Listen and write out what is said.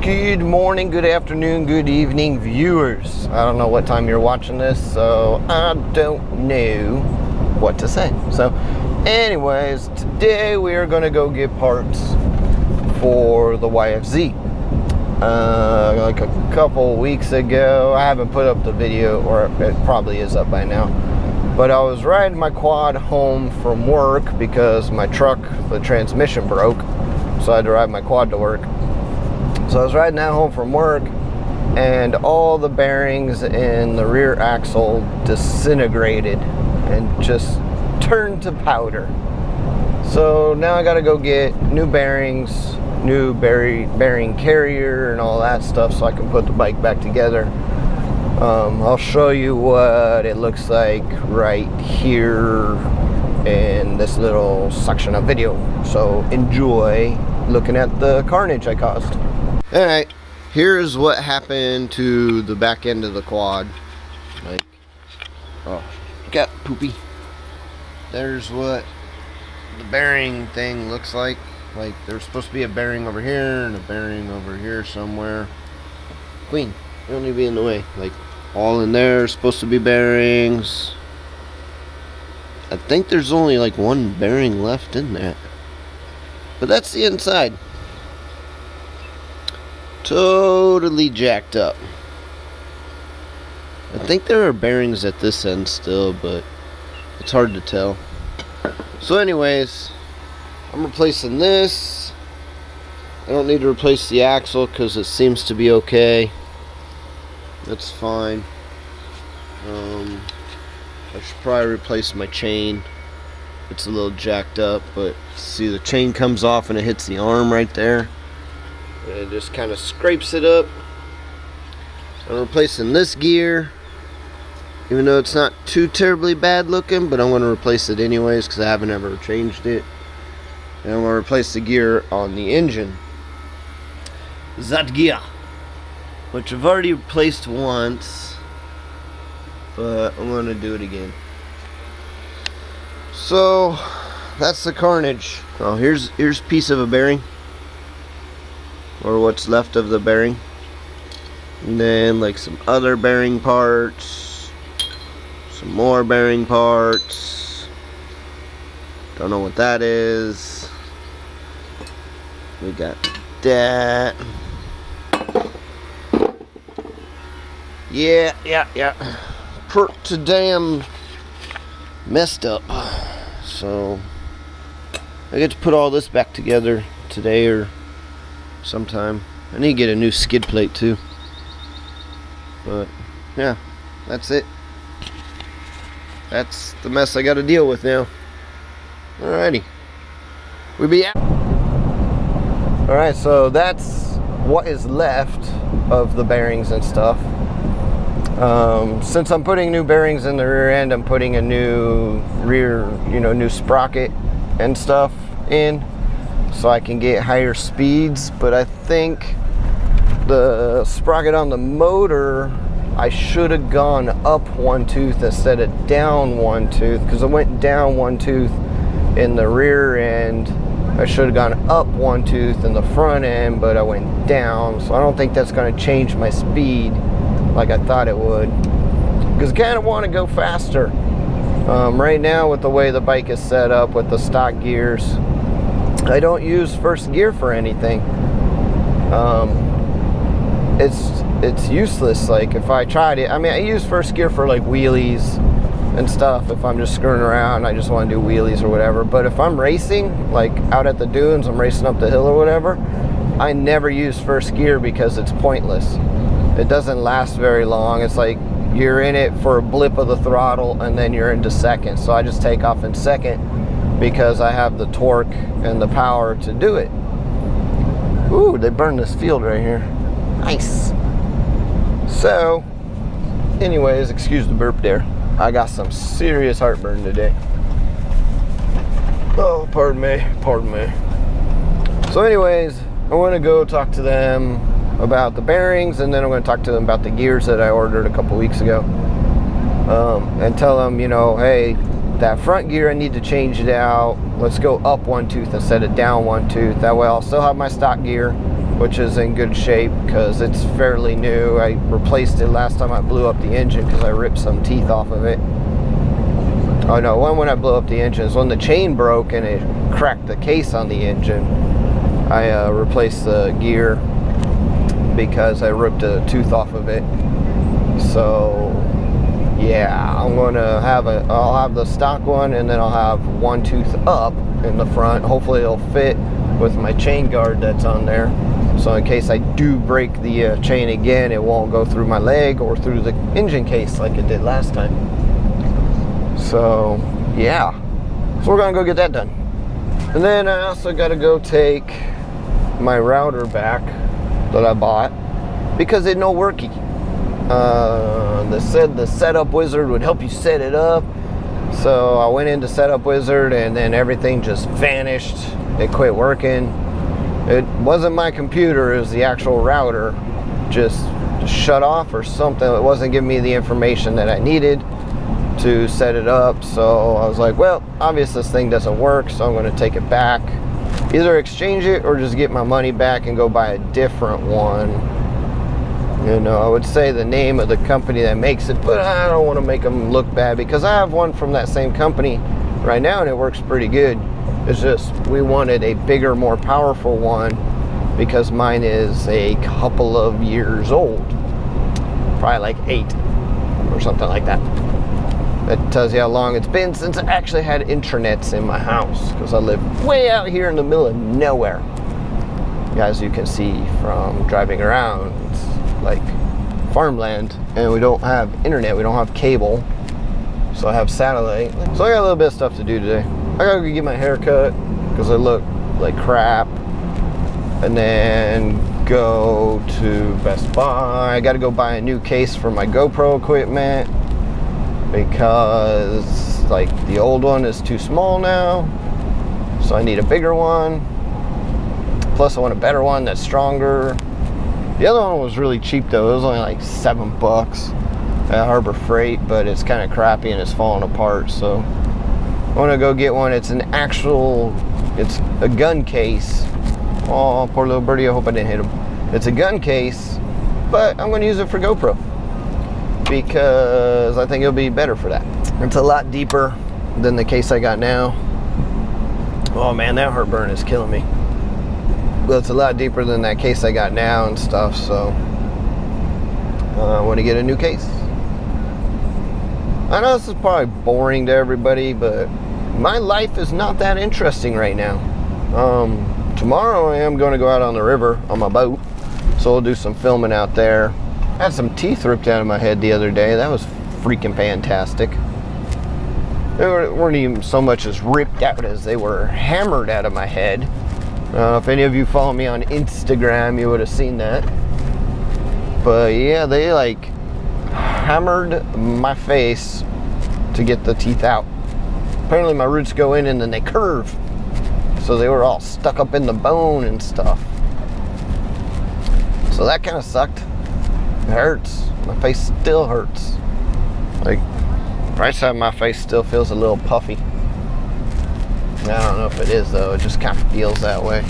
Good morning, good afternoon, good evening, viewers. I don't know what time you're watching this, so I don't know what to say. So, anyways, today we are going to go get parts for the YFZ. Like a couple weeks ago, I haven't put up the video, or it probably is up by now, but I was riding my quad home from work because my truck, the transmission broke, so I had to ride my quad to work. So I was riding that home from work, and all the bearings in the rear axle disintegrated and just turned to powder. So now I gotta go get new bearings, new bearing carrier and all that stuff so I can put the bike back together. I'll show you what it looks like right here in this little section of video. So enjoy looking at the carnage I caused. Alright, here's what happened to the back end of the quad. Like, oh, got poopy. There's what the bearing thing looks like. Like, there's supposed to be a bearing over here and a bearing over here somewhere. Queen, you don't need to be in the way. Like, all in there is supposed to be bearings. I think there's only like one bearing left in that. But that's the inside. Totally jacked up. I think there are bearings at this end still, but it's hard to tell. So anyways, I'm replacing this. I don't need to replace the axle because it seems to be okay. That's fine. I should probably replace my chain. It's a little jacked up, but see, the chain comes off and it hits the arm right there. And it just kind of scrapes it up. I'm replacing this gear, even though it's not too terribly bad looking, but I'm going to replace it anyways because I haven't ever changed it. And I'm going to replace the gear on the engine. That gear, which I've already replaced once, but I'm going to do it again. So that's the carnage. Oh, here's a piece of a bearing, or what's left of the bearing, and then like some other bearing parts, some more bearing parts. Don't know what that is. We got that. Yeah. Pretty damn messed up. So I get to put all this back together today or sometime. I need to get a new skid plate too. But yeah, that's it. That's the mess I got to deal with now. Alrighty, we be out. Alright, so that's what is left of the bearings and stuff. Since I'm putting new bearings in the rear end, I'm putting a new rear, new sprocket and stuff in so I can get higher speeds. But I think the sprocket on the motor, I should have gone up one tooth instead of down one tooth, because I went down one tooth in the rear end. I should have gone up one tooth in the front end, but I went down, so I don't think that's going to change my speed like I thought it would, because I kind of want to go faster. Right now, with the way the bike is set up with the stock gears, I don't use first gear for anything. It's useless. Like, if I tried it, I use first gear for like wheelies and stuff. If I'm just screwing around, I just want to do wheelies or whatever. But if I'm racing, like out at the dunes, I'm racing up the hill or whatever, I never use first gear because it's pointless. It doesn't last very long. It's like you're in it for a blip of the throttle and then you're into second. So I just take off in second because I have the torque and the power to do it. Ooh, they burned this field right here. Nice. So, anyways, excuse the burp there. I got some serious heartburn today. Oh, pardon me. So anyways, I want to go talk to them about the bearings, and then I'm going to talk to them about the gears that I ordered a couple weeks ago, and tell them, hey, that front gear, I need to change it out. Let's go up one tooth instead of down one tooth. That way I'll still have my stock gear, which is in good shape because it's fairly new. I replaced it last time I blew up the engine because I ripped some teeth off of it. Oh no, one when I blew up the engine is when the chain broke and it cracked the case on the engine. I replaced the gear because I ripped a tooth off of it. So yeah, I'll have the stock one, and then I'll have one tooth up in the front. Hopefully it'll fit with my chain guard that's on there. So in case I do break the chain again, it won't go through my leg or through the engine case like it did last time. So yeah, so we're gonna go get that done. And then I also gotta go take my router back that I bought because it no worky. They said the Setup Wizard would help you set it up. So I went into Setup Wizard and then everything just vanished. It quit working. It wasn't my computer, it was the actual router. Just shut off or something. It wasn't giving me the information that I needed to set it up. So I was like, well, obviously this thing doesn't work, so I'm going to take it back. Either exchange it or just get my money back and go buy a different one. You know, I would say the name of the company that makes it, but I don't want to make them look bad because I have one from that same company right now and it works pretty good. It's just we wanted a bigger, more powerful one because mine is a couple of years old. Probably like 8 or something like that. That tells you how long it's been since I actually had internets in my house because I live way out here in the middle of nowhere. As you can see from driving around, it's like farmland and we don't have internet, we don't have cable. So I have satellite. So I got a little bit of stuff to do today. I gotta go get my hair cut because I look like crap. And then go to Best Buy. I gotta go buy a new case for my GoPro equipment because like the old one is too small now. So I need a bigger one. Plus I want a better one that's stronger. The other one was really cheap though. It was only like $7 at Harbor Freight, but it's kind of crappy and it's falling apart. So I want to go get one. It's an actual, it's a gun case. Oh, poor little birdie. I hope I didn't hit him. It's a gun case, but I'm going to use it for GoPro because I think it'll be better for that. It's a lot deeper than the case I got now. Oh man, that heartburn is killing me. Well, it's a lot deeper than that case I got now and stuff, so I want to get a new case. I know this is probably boring to everybody, but my life is not that interesting right now. Tomorrow I am going to go out on the river on my boat, so we'll do some filming out there. I had some teeth ripped out of my head the other day. That was freaking fantastic. They weren't even so much as ripped out as they were hammered out of my head. If any of you follow me on Instagram, you would have seen that. But yeah, they like hammered my face to get the teeth out. Apparently my roots go in and then they curve. So they were all stuck up in the bone and stuff. So that kind of sucked. It hurts. My face still hurts. Like, right side of my face still feels a little puffy. I don't know if it is though, it just kind of feels that way.